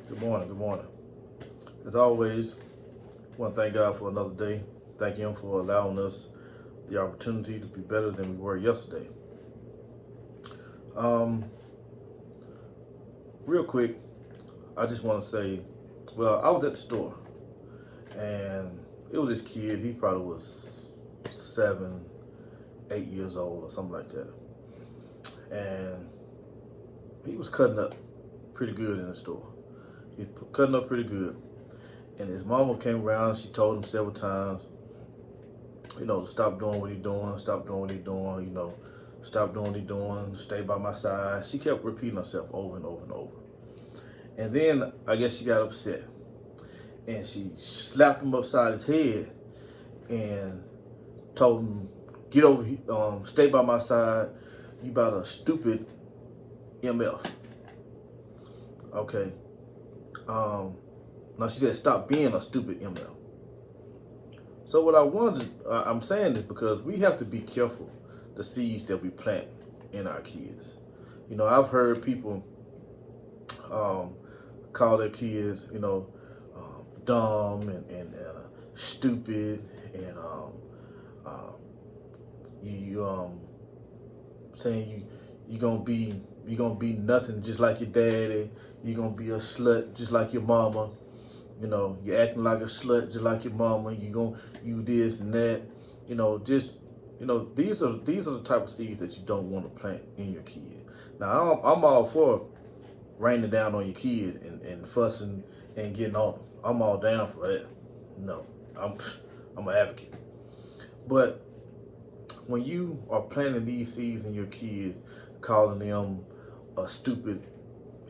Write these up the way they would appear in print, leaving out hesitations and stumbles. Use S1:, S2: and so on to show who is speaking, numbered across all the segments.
S1: Good morning. Good morning. As always, I want to thank God for another day. Thank Him for allowing us the opportunity to be better than we were yesterday. Um, Real quick, I just want to say, well, I was at the store and it was this kid. He probably was 7, 8 years old or something like that. And he was cutting up pretty good in the store. He was cutting up pretty good. And his mama came around and she told him several times, to stop doing what he's doing, stop doing what he's doing, stop doing what he's doing, stay by my side. She kept repeating herself over and over and over. And then I guess she got upset and she slapped him upside his head and told him, get over here, stay by my side. You about a stupid MF. Okay. Now she said, stop being a stupid MF. So what I'm saying this because we have to be careful the seeds that we plant in our kids. I've heard people call their kids, dumb and stupid, and saying you gonna be nothing just like your daddy. You're gonna be a slut just like your mama. You're acting like a slut just like your mama. You this and that. These are the type of seeds that you don't want to plant in your kid. Now I'm all for raining down on your kid and fussing and getting on them. I'm all down for that. No, I'm an advocate. But when you are planting these seeds in your kids, calling them a stupid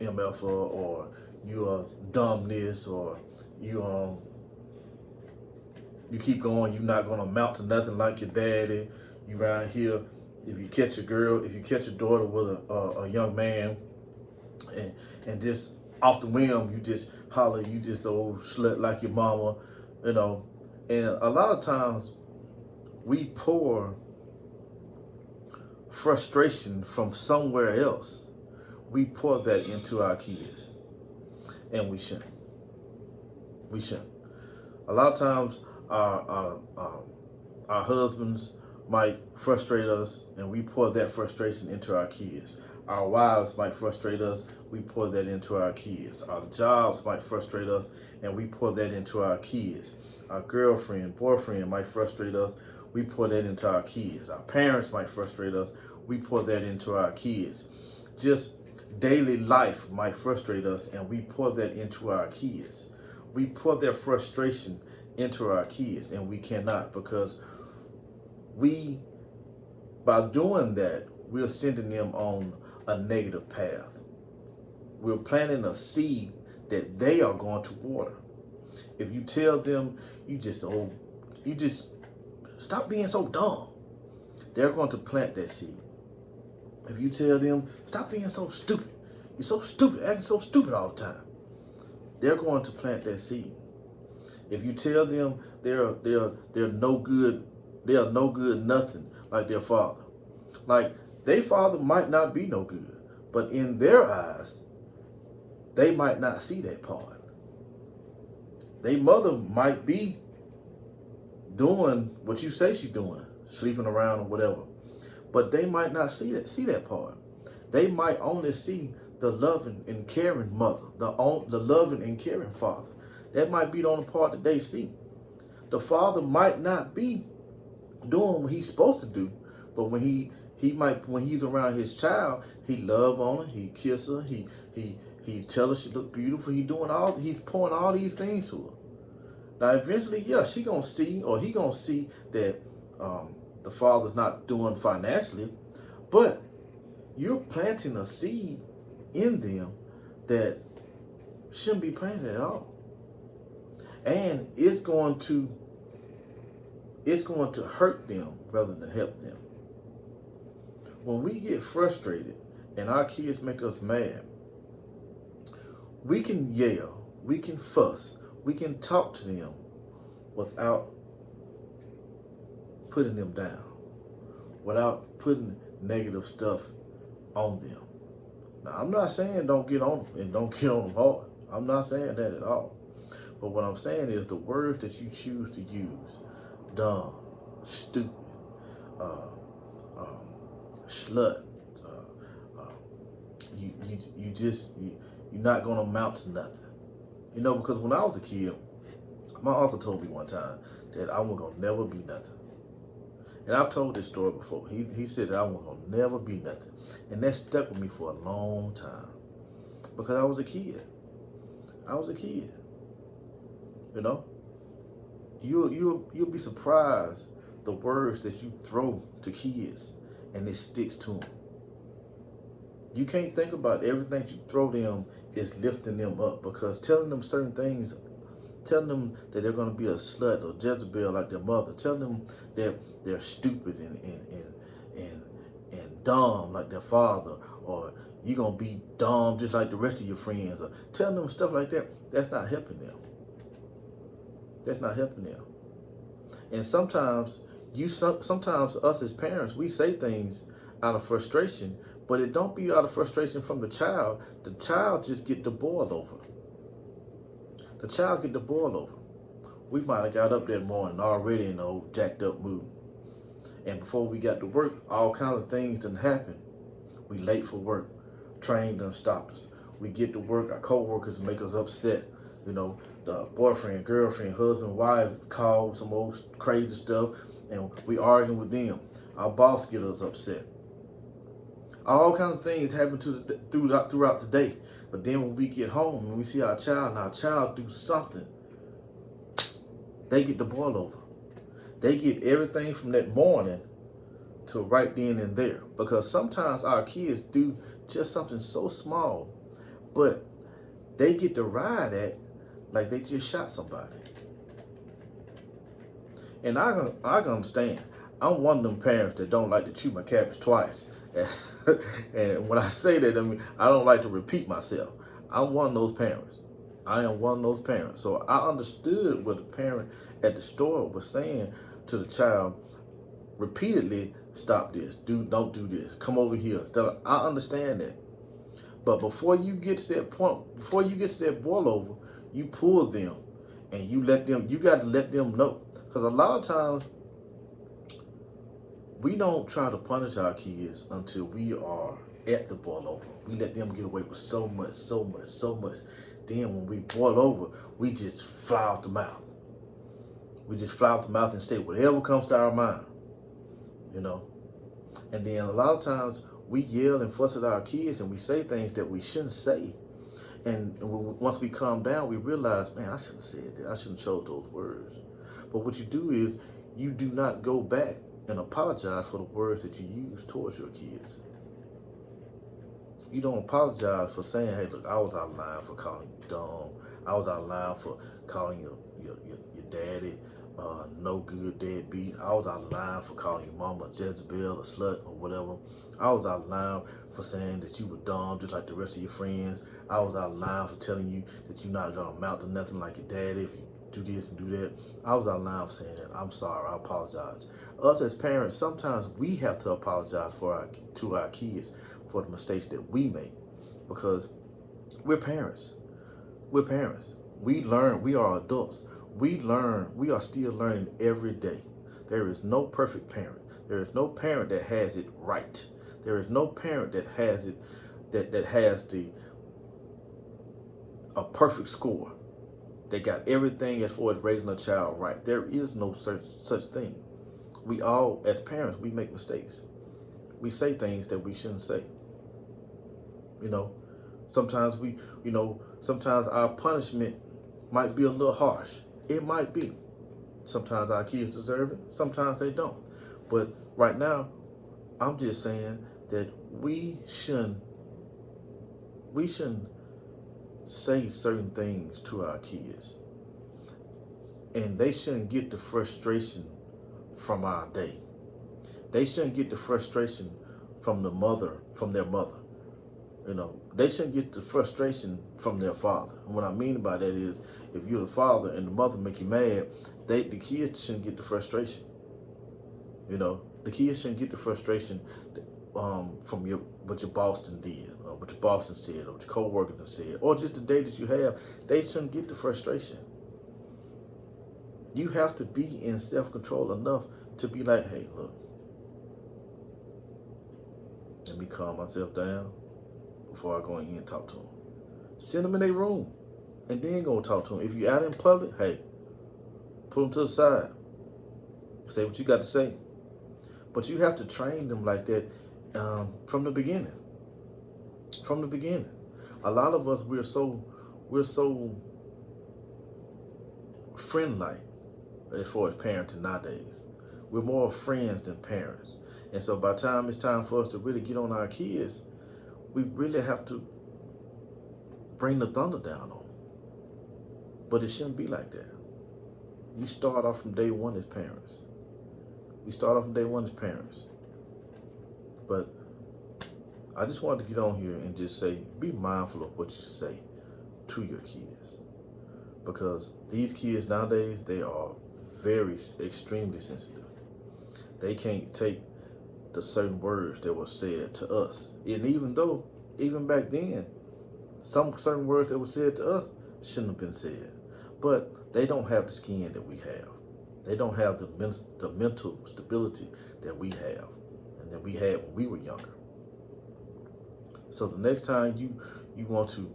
S1: MF or you a dumb this or you keep going, you're not gonna amount to nothing like your daddy. You around here, if you catch a daughter with a young man and just off the whim, you just holler, you just old slut like your mama, And a lot of times we pour frustration from somewhere else. We pour that into our kids, and we shouldn't. We shouldn't. A lot of times our husbands might frustrate us, and we pour that frustration into our kids. Our wives might frustrate us, we pour that into our kids. Our jobs might frustrate us, and we pour that into our kids. Our girlfriend, boyfriend might frustrate us, we pour that into our kids. Our parents might frustrate us, we pour that into our kids. Just daily life might frustrate us, and we pour that into our kids. We pour that frustration into our kids, and we cannot, because by doing that, we're sending them on a negative path. We're planting a seed that they are going to water. If you tell them, you just stop being so dumb, they're going to plant that seed. If you tell them, stop being so stupid, you're so stupid, acting so stupid all the time, they're going to plant that seed. If you tell them they're no good, they are no good nothing like their father. Like their father might not be no good, but in their eyes, they might not see that part. Their mother might be doing what you say she's doing, sleeping around or whatever, but they might not see that part. They might only see the loving and caring mother, the loving and caring father. That might be the only part that they see. The father might not be doing what he's supposed to do, but when he's around his child, he love on her, he kiss her, he tell her she look beautiful, he's pouring all these things to her. Now eventually, yeah, he gonna see that the father's not doing financially, but you're planting a seed in them that shouldn't be planted at all. And it's going to hurt them rather than help them. When we get frustrated and our kids make us mad, we can yell, we can fuss, we can talk to them without putting them down, without putting negative stuff on them. Now, I'm not saying don't get on them and don't get on them hard. I'm not saying that at all. But what I'm saying is the words that you choose to use, dumb, stupid, uh, um, slut, you're not gonna amount to nothing. You know, because when I was a kid, my uncle told me one time that I was gonna never be nothing. And I've told this story before. He said that I was gonna never be nothing. And that stuck with me for a long time. Because I was a kid. I was a kid. You know? You'll be surprised the words that you throw to kids and it sticks to them. You can't think about everything you throw them is lifting them up, because telling them certain things, telling them that they're going to be a slut or Jezebel like their mother, telling them that they're stupid and dumb like their father, or you're going to be dumb just like the rest of your friends, or telling them stuff like that, that's not helping them. That's not helping them. And sometimes us as parents, we say things out of frustration, but it don't be out of frustration from the child. The child just get the boil over. The child get the boil over. We might have got up that morning already in an old jacked up mood. And before we got to work, all kinds of things done happen. We late for work. Train done stopped us. We get to work, our co-workers make us upset. You know, the boyfriend, girlfriend, husband, wife call some old crazy stuff, and we arguing with them. Our boss get us upset. All kinds of things happen throughout the day. But then when we get home and we see our child and our child do something, they get the boil over. They get everything from that morning to right then and there. Because sometimes our kids do just something so small, but they get to ride at like they just shot somebody. And I can understand. I'm one of them parents that don't like to chew my cabbage twice. And when I say that, I mean, I don't like to repeat myself. I'm one of those parents. I am one of those parents. So I understood what the parent at the store was saying to the child repeatedly: stop this, don't do this, come over here. I understand that. But before you get to that point, before you get to that boil over, you pull them and you got to let them know. Because a lot of times, we don't try to punish our kids until we are at the boil over. We let them get away with so much. Then when we boil over, we just fly off the mouth. We just fly off the mouth and say whatever comes to our mind, you know. And then a lot of times we yell and fuss at our kids and we say things that we shouldn't say. And once we calm down, we realize, man, I shouldn't have said that. I shouldn't have chose those words. But what you do is you do not go back and apologize for the words that you use towards your kids. You don't apologize for saying, hey, look, I was out of line for calling you dumb. I was out of line for calling your daddy no good deadbeat. I was out of line for calling your mama Jezebel, a slut, or whatever. I was out of line for saying that you were dumb just like the rest of your friends. I was out of line for telling you that you're not going to amount to nothing like your daddy if you do this and do that. I was out of line for saying that. I'm sorry. I apologize. Us as parents, sometimes we have to apologize to our kids for the mistakes that we make, because we're parents. We're parents. We learn. We are adults. We learn. We are still learning every day. There is no perfect parent. There is no parent that has it right. There is no parent that has it that has a perfect score. They got everything as far as raising a child right. There is no such thing. We all, as parents, we make mistakes. We say things that we shouldn't say. You know, sometimes sometimes our punishment might be a little harsh. It might be. Sometimes our kids deserve it. Sometimes they don't. But right now, I'm just saying that we shouldn't say certain things to our kids. And they shouldn't get the frustration from our day. They shouldn't get the frustration from their mother. You know, they shouldn't get the frustration from their father. And what I mean by that is, if you're the father and the mother make you mad, the kids shouldn't get the frustration. You know, the kids shouldn't get the frustration from what your boss done did, or what your boss has said, or what your co-worker has said, or just the day that you have, they shouldn't get the frustration. You have to be in self-control enough to be like, hey, look, let me calm myself down before I go in here and talk to them. Send them in their room and then go talk to them. If you're out in public, hey, put them to the side. Say what you got to say. But you have to train them like that from the beginning. From the beginning. A lot of us, we're so friend-like as far as parenting nowadays. We're more friends than parents. And so by the time it's time for us to really get on our kids, we really have to bring the thunder down on them. But it shouldn't be like that. We start off from day one as parents. But I just wanted to get on here and just say, be mindful of what you say to your kids. Because these kids nowadays, they are very extremely sensitive. They can't take the certain words that were said to us. And even back then, some certain words that were said to us shouldn't have been said. But they don't have the skin that we have. They don't have the mental stability that we have and that we had when we were younger. So the next time you want to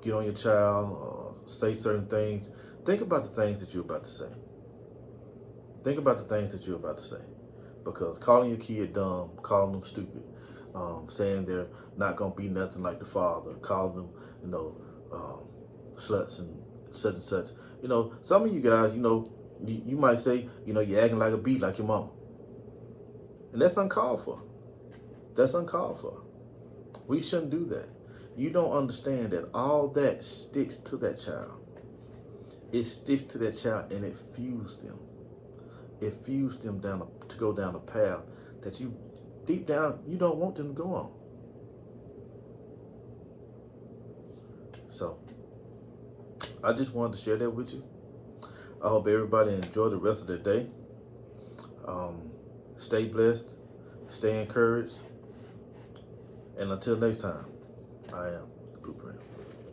S1: get on your child or say certain things, think about the things that you're about to say. Think about the things that you're about to say. Because calling your kid dumb, calling them stupid, saying they're not going to be nothing like the father, calling them, sluts and such. Some of you guys, you might say, you're acting like a beat like your mama. And that's uncalled for. That's uncalled for. We shouldn't do that. You don't understand that all that sticks to that child. It sticks to that child and it fuels them. It fuels them to go down a path that you, deep down, you don't want them to go on. So, I just wanted to share that with you. I hope everybody enjoy the rest of their day. Stay blessed, stay encouraged, and until next time, I am.